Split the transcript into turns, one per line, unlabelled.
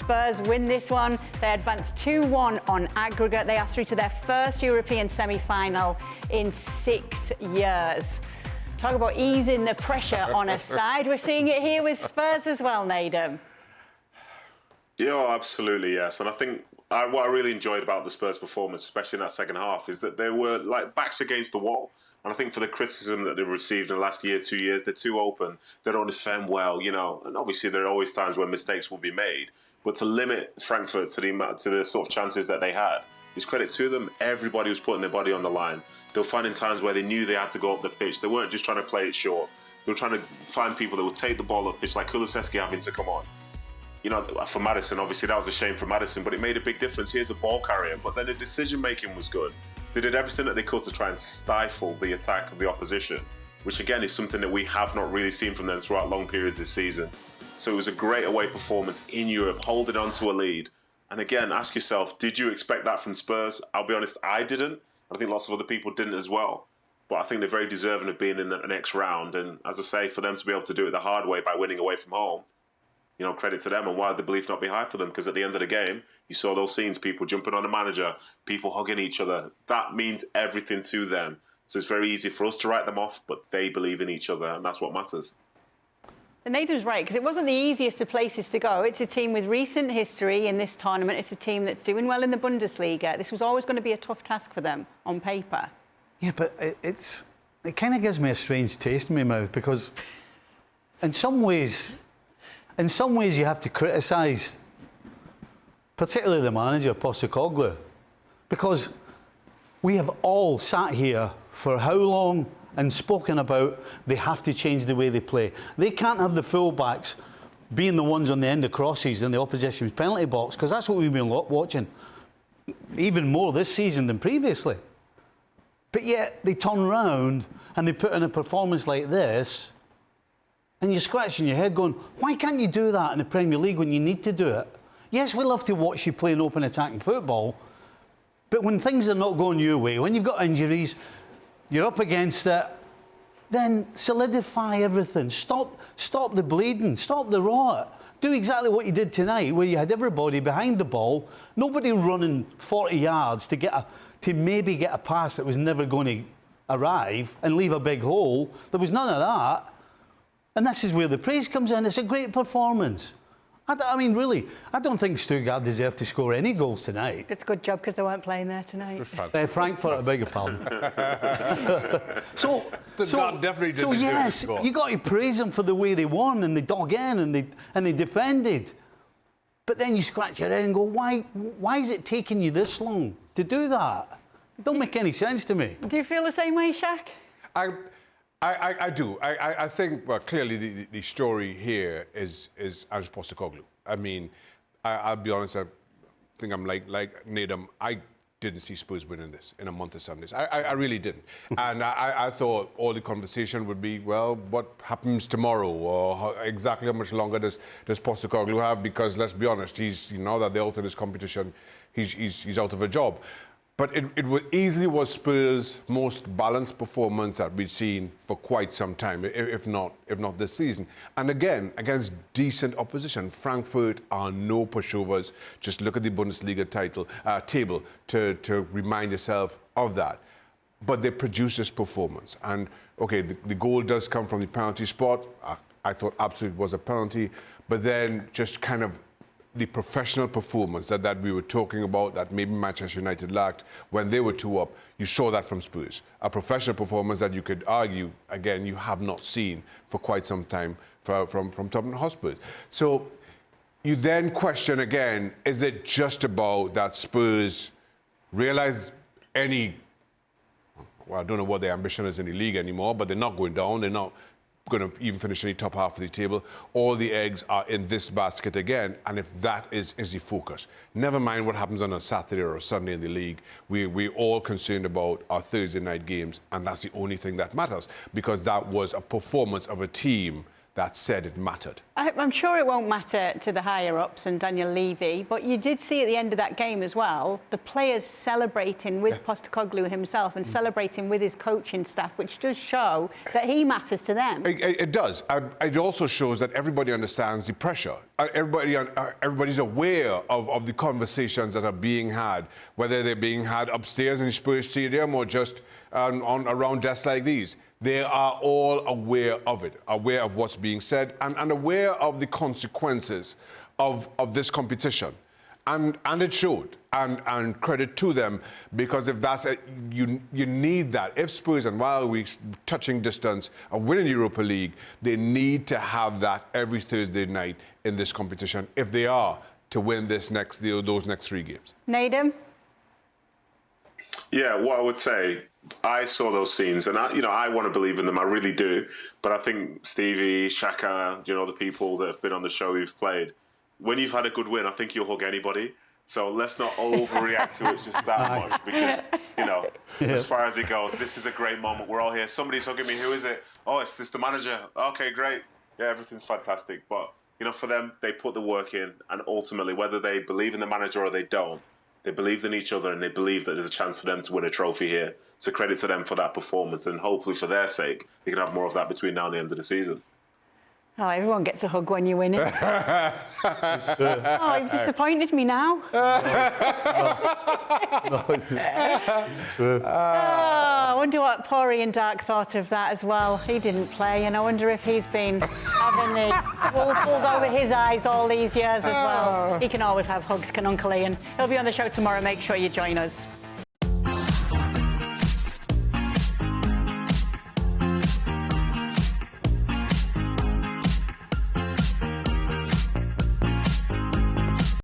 Spurs win this one. They advance 2-1 on aggregate. They are through to their first European semi-final in 6 years. Talk about easing the pressure on a side. We're seeing it here with Spurs as well, Nedum.
Yeah, absolutely, yes. And I think what I really enjoyed about the Spurs' performance, especially in that second half, is that they were like backs against the wall. And I think for the criticism that they've received in the last year, 2 years, they're too open. They don't defend well, you know. And obviously, there are always times when mistakes will be made. But to limit Frankfurt to the sort of chances that they had is credit to them. Everybody was putting their body on the line. They were finding times where they knew they had to go up the pitch. They weren't just trying to play it short. They were trying to find people that would take the ball up the pitch, like Kulusevski having to come on. You know, for Maddison, obviously that was a shame for Maddison, but it made a big difference. Here's a ball carrier, but then the decision-making was good. They did everything that they could to try and stifle the attack of the opposition, which again is something that we have not really seen from them throughout long periods this season. So it was a great away performance in Europe, holding on to a lead. And again, ask yourself, did you expect that from Spurs? I'll be honest, I didn't. I think lots of other people didn't as well. But I think they're very deserving of being in the next round. And as I say, for them to be able to do it the hard way by winning away from home, you know, credit to them, and why would the belief not be high for them? Because at the end of the game, you saw those scenes, people jumping on the manager, people hugging each other. That means everything to them. So it's very easy for us to write them off, but they believe in each other, and that's what matters.
And Nedum's right, because it wasn't the easiest of places to go. It's a team with recent history in this tournament. It's a team that's doing well in the Bundesliga. This was always going to be a tough task for them on paper.
Yeah, but it kind of gives me a strange taste in my mouth, because in some ways you have to criticise, particularly the manager, Postecoglou, because we have all sat here for how long and spoken about they have to change the way they play. They can't have the full-backs being the ones on the end of crosses in the opposition's penalty box, because that's what we've been watching even more this season than previously. But yet they turn around and they put in a performance like this, and you're scratching your head going, why can't you do that in the Premier League when you need to do it? Yes, we love to watch you play an open attacking football, but when things are not going your way, when you've got injuries, you're up against it, then solidify everything. Stop the bleeding, stop the rot. Do exactly what you did tonight, where you had everybody behind the ball, nobody running 40 yards to maybe get a pass that was never going to arrive and leave a big hole. There was none of that. And this is where the praise comes in. It's a great performance. I mean, really, I don't think Stuttgart deserved to score any goals tonight.
It's a good job because they weren't playing there tonight.
Frankfurt, I beg your pardon.
Stuttgart definitely didn't deserve to score.
You got to praise them for the way they won, and they dug in, and they defended. But then you scratch your head and go, why is it taking you this long to do that? It don't make any sense to me.
Do you feel the same way, Shaq?
I do. I think, well, clearly the story here is Ange Postecoglou. I mean, I'll be honest, I think I'm like Nedum. I didn't see Spurs winning this in a month of Sundays. I really didn't. And I thought all the conversation would be, well, what happens tomorrow? Or exactly how much longer does Postecoglou have? Because let's be honest, now that they're out of this competition, he's out of a job. But it easily was Spurs' most balanced performance that we've seen for quite some time, if not this season. And again, against decent opposition. Frankfurt are no pushovers. Just look at the Bundesliga table to remind yourself of that. But they produce this performance. And, okay, the goal does come from the penalty spot. I thought absolutely it was a penalty. But then just kind of the professional performance that we were talking about, that maybe Manchester United lacked when they were 2 up, you saw that from Spurs. A professional performance that you could argue, again, you have not seen for quite some time from Tottenham Hotspur. So you then question again, is it just about that Spurs realize well, I don't know what their ambition is in the league anymore, but they're not going down, they're not going to even finish in the top half of the table. All the eggs are in this basket again, and if that is the focus, never mind what happens on a Saturday or a Sunday in the league, we're all concerned about our Thursday night games, and that's the only thing that matters, because that was a performance of a team that said it mattered.
I'm sure it won't matter to the higher-ups and Daniel Levy, but you did see at the end of that game as well, the players celebrating with Postecoglou himself and celebrating with his coaching staff, which does show that he matters to them.
It does. It also shows that everybody understands the pressure. Everybody's aware of the conversations that are being had, whether they're being had upstairs in the Spurs Stadium or just around desks like these. They are all aware of it, aware of what's being said, and aware of the consequences of this competition. And it showed, and credit to them, because if that's it, you need that. If Spurs and while we're touching distance of winning the Europa League, they need to have that every Thursday night in this competition if they are to win those next 3 games.
Nedum?
Yeah, what I would say, I saw those scenes, and I want to believe in them. I really do. But I think Stevie, Shaka, the people that have been on the show who've played, when you've had a good win, I think you'll hug anybody. So let's not overreact to it just that much, because as far as it goes, this is a great moment. We're all here. Somebody's hugging me. Who is it? Oh, it's the manager. Okay, great. Yeah, everything's fantastic. But for them, they put the work in, and ultimately, whether they believe in the manager or they don't, they believed in each other, and they believe that there's a chance for them to win a trophy here. So credit to them for that performance, and hopefully for their sake, they can have more of that between now and the end of the season.
Oh, everyone gets a hug when you win it. Oh, you've disappointed me now. I wonder what poor Ian Dark thought of that as well. He didn't play, and I wonder if he's been having the wool pulled over his eyes all these years as well. He can always have hugs, can Uncle Ian. He'll be on the show tomorrow. Make sure you join us.